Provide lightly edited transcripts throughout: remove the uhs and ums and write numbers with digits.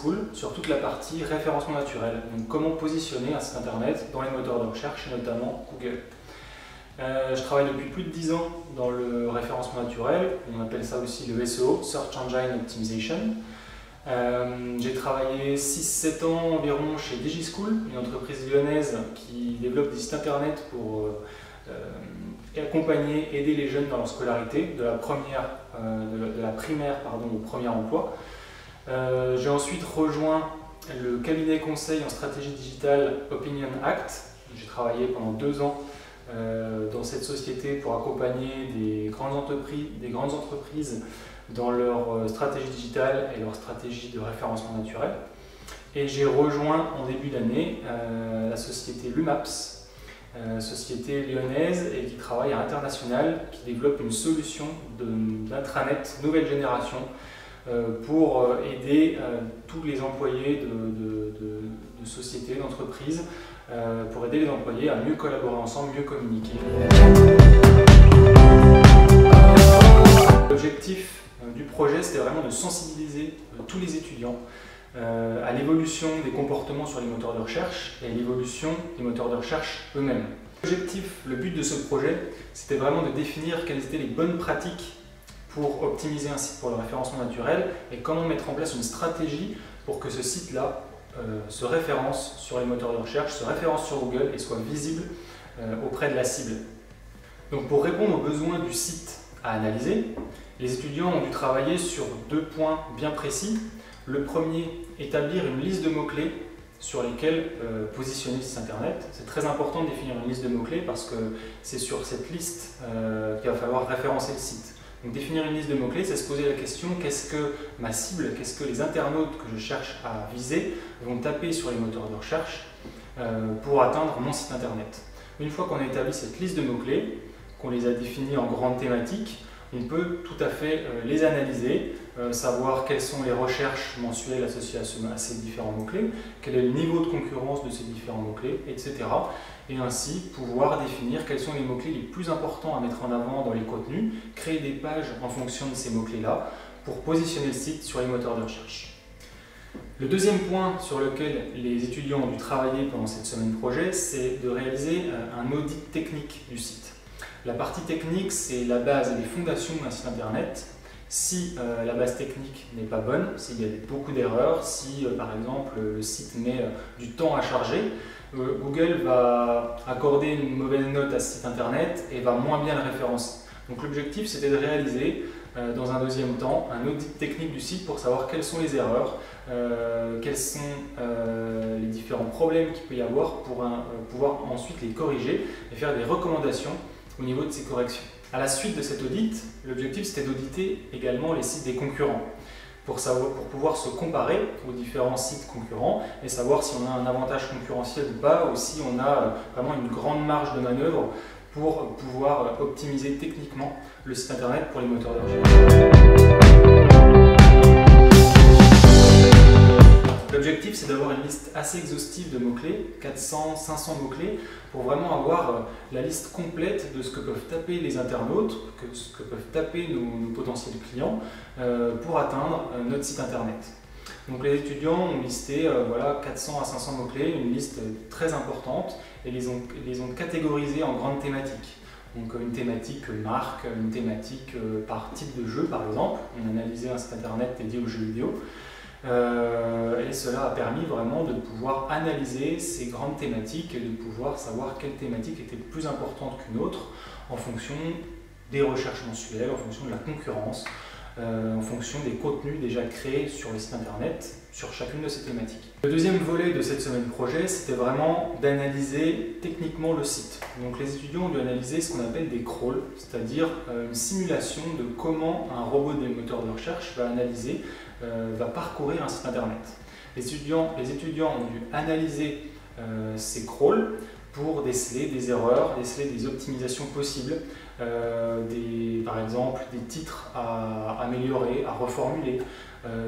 School sur toute la partie référencement naturel. Donc comment positionner un site internet dans les moteurs de recherche, notamment Google. Je travaille depuis plus de 10 ans dans le référencement naturel, on appelle ça aussi le SEO, Search Engine Optimization. J'ai travaillé 6-7 ans environ chez DigiSchool, une entreprise lyonnaise qui développe des sites internet pour accompagner, aider les jeunes dans leur scolarité, de la primaire au premier emploi. J'ai ensuite rejoint le cabinet conseil en stratégie digitale Opinion Act. J'ai travaillé pendant 2 ans dans cette société pour accompagner des grandes entreprises dans leur stratégie digitale et leur stratégie de référencement naturel. Et j'ai rejoint en début d'année la société Lumaps, société lyonnaise et qui travaille à l'international, qui développe une solution d'intranet nouvelle génération pour aider tous les employés de sociétés, d'entreprises, pour aider les employés à mieux collaborer ensemble, mieux communiquer. L'objectif du projet, c'était vraiment de sensibiliser tous les étudiants à l'évolution des comportements sur les moteurs de recherche et à l'évolution des moteurs de recherche eux-mêmes. L'objectif, le but de ce projet, c'était vraiment de définir quelles étaient les bonnes pratiques pour optimiser un site pour le référencement naturel et comment mettre en place une stratégie pour que ce site-là se référence sur les moteurs de recherche, se référence sur Google et soit visible auprès de la cible. Donc pour répondre aux besoins du site à analyser, les étudiants ont dû travailler sur 2 points bien précis. Le premier, établir une liste de mots-clés sur lesquels positionner le site internet. C'est très important de définir une liste de mots-clés parce que c'est sur cette liste qu'il va falloir référencer le site. Donc définir une liste de mots-clés, c'est se poser la question, qu'est-ce que ma cible, qu'est-ce que les internautes que je cherche à viser vont taper sur les moteurs de recherche pour atteindre mon site internet. Une fois qu'on a établi cette liste de mots-clés, qu'on les a définis en grandes thématiques, on peut tout à fait les analyser, savoir quelles sont les recherches mensuelles associées à ces différents mots-clés, quel est le niveau de concurrence de ces différents mots-clés, etc. Et ainsi pouvoir définir quels sont les mots-clés les plus importants à mettre en avant dans les contenus, créer des pages en fonction de ces mots-clés-là pour positionner le site sur les moteurs de recherche. Le deuxième point sur lequel les étudiants ont dû travailler pendant cette semaine projet, c'est de réaliser un audit technique du site. La partie technique, c'est la base et les fondations d'un site internet. Si la base technique n'est pas bonne, s'il y a beaucoup d'erreurs, si par exemple le site met du temps à charger, Google va accorder une mauvaise note à ce site internet et va moins bien le référencer. Donc l'objectif, c'était de réaliser dans un deuxième temps un audit technique du site pour savoir quelles sont les erreurs, quels sont les différents problèmes qu'il peut y avoir pour pouvoir ensuite les corriger et faire des recommandations au niveau de ces corrections. À la suite de cet audit, l'objectif c'était d'auditer également les sites des concurrents pour pouvoir se comparer aux différents sites concurrents et savoir si on a un avantage concurrentiel ou pas, ou si on a vraiment une grande marge de manœuvre pour pouvoir optimiser techniquement le site internet pour les moteurs de recherche. L'objectif, c'est d'avoir une liste assez exhaustive de mots-clés, 400-500 mots-clés, pour vraiment avoir la liste complète de ce que peuvent taper les internautes, ce que peuvent taper nos potentiels clients pour atteindre notre site internet. Donc les étudiants ont listé 400 à 500 mots-clés, une liste très importante, et les ont catégorisés en grandes thématiques. Donc une thématique marque, une thématique par type de jeu par exemple. On a analysé un site internet dédié aux jeux vidéo. Et cela a permis vraiment de pouvoir analyser ces grandes thématiques et de pouvoir savoir quelle thématique était plus importante qu'une autre en fonction des recherches mensuelles, en fonction de la concurrence, en fonction des contenus déjà créés sur les sites internet sur chacune de ces thématiques. Le deuxième volet de cette semaine projet, c'était vraiment d'analyser techniquement le site. Donc les étudiants ont dû analyser ce qu'on appelle des crawls, c'est-à-dire une simulation de comment un robot des moteurs de recherche va parcourir un site internet. Les étudiants ont dû analyser ces crawls pour déceler des erreurs, déceler des optimisations possibles, par exemple des titres à améliorer, à reformuler,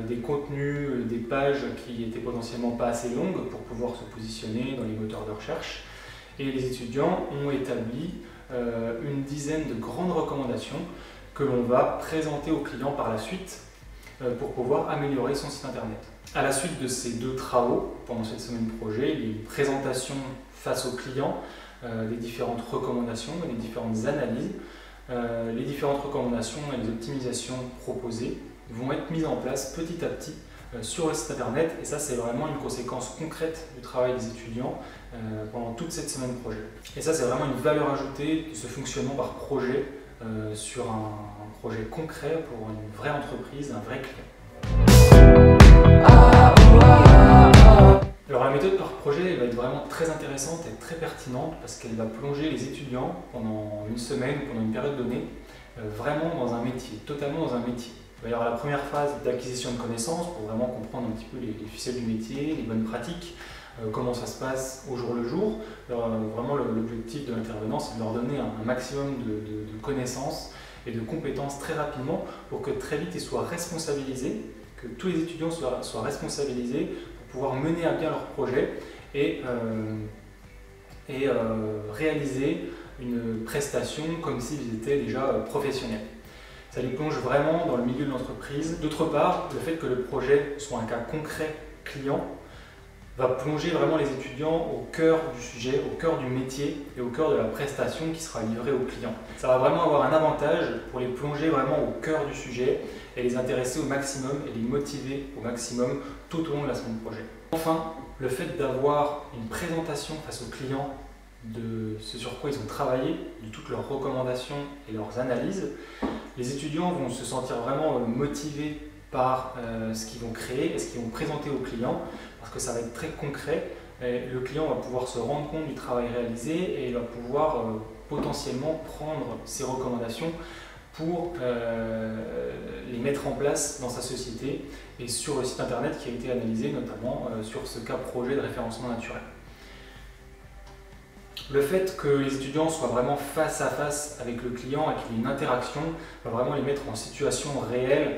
des contenus, des pages qui étaient potentiellement pas assez longues pour pouvoir se positionner dans les moteurs de recherche. Et les étudiants ont établi une dizaine de grandes recommandations que l'on va présenter aux clients par la suite pour pouvoir améliorer son site internet. À la suite de ces 2 travaux, pendant cette semaine projet, il y a une présentation face au client des différentes recommandations et des différentes analyses. Les différentes recommandations et les optimisations proposées vont être mises en place petit à petit sur le site internet, et ça c'est vraiment une conséquence concrète du travail des étudiants pendant toute cette semaine projet. Et ça c'est vraiment une valeur ajoutée de ce fonctionnement par projet sur un projet concret pour une vraie entreprise, un vrai client. Alors la méthode par projet elle va être vraiment très intéressante et très pertinente parce qu'elle va plonger les étudiants pendant une semaine ou pendant une période donnée vraiment dans un métier, totalement dans un métier. Il va y avoir la première phase d'acquisition de connaissances pour vraiment comprendre un petit peu les ficelles du métier, les bonnes pratiques, comment ça se passe au jour le jour. Vraiment l'objectif de l'intervenant c'est de leur donner un maximum de connaissances et de compétences très rapidement pour que très vite ils soient responsabilisés, que tous les étudiants soient responsabilisés pour pouvoir mener à bien leur projet et réaliser une prestation comme s'ils étaient déjà professionnels. Ça les plonge vraiment dans le milieu de l'entreprise. D'autre part, le fait que le projet soit un cas concret client va plonger vraiment les étudiants au cœur du sujet, au cœur du métier et au cœur de la prestation qui sera livrée au client. Ça va vraiment avoir un avantage pour les plonger vraiment au cœur du sujet et les intéresser au maximum et les motiver au maximum tout au long de la semaine projet. Enfin, le fait d'avoir une présentation face au client de ce sur quoi ils ont travaillé, de toutes leurs recommandations et leurs analyses, les étudiants vont se sentir vraiment motivés par ce qu'ils vont créer et ce qu'ils vont présenter au client parce que ça va être très concret. Et le client va pouvoir se rendre compte du travail réalisé et il va pouvoir potentiellement prendre ces recommandations pour les mettre en place dans sa société et sur le site internet qui a été analysé notamment sur ce cas projet de référencement naturel. Le fait que les étudiants soient vraiment face à face avec le client et qu'il y ait une interaction va vraiment les mettre en situation réelle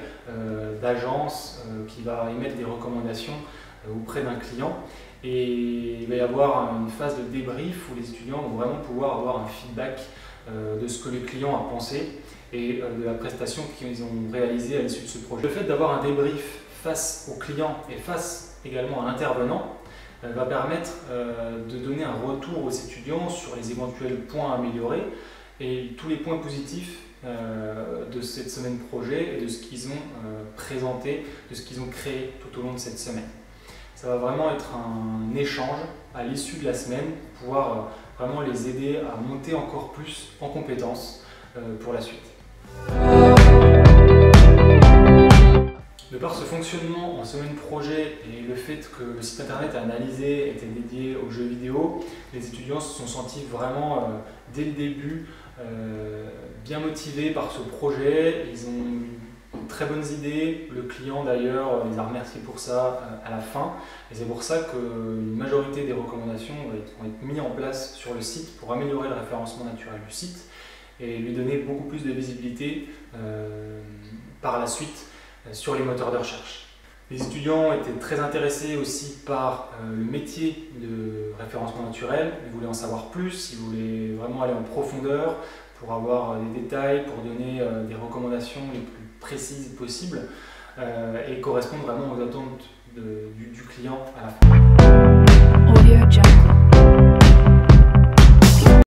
d'agence qui va émettre des recommandations auprès d'un client, et il va y avoir une phase de débrief où les étudiants vont vraiment pouvoir avoir un feedback de ce que le client a pensé et de la prestation qu'ils ont réalisée à l'issue de ce projet. Le fait d'avoir un débrief face au client et face également à l'intervenant va permettre de donner un retour aux étudiants sur les éventuels points à améliorer et tous les points positifs de cette semaine projet et de ce qu'ils ont présenté, de ce qu'ils ont créé tout au long de cette semaine. Ça va vraiment être un échange à l'issue de la semaine pour pouvoir vraiment les aider à monter encore plus en compétences pour la suite. De par ce fonctionnement en semaine projet et le fait que le site internet analysé était dédié aux jeux vidéo, les étudiants se sont sentis vraiment dès le début bien motivés par ce projet. Ils ont eu de très bonnes idées, le client d'ailleurs les a remerciés pour ça à la fin, et c'est pour ça qu'une majorité des recommandations vont être mises en place sur le site pour améliorer le référencement naturel du site et lui donner beaucoup plus de visibilité par la suite sur les moteurs de recherche. Les étudiants étaient très intéressés aussi par le métier de référencement naturel, ils voulaient en savoir plus, ils voulaient vraiment aller en profondeur pour avoir des détails, pour donner des recommandations les plus précises possibles et correspondre vraiment aux attentes du client à la fin.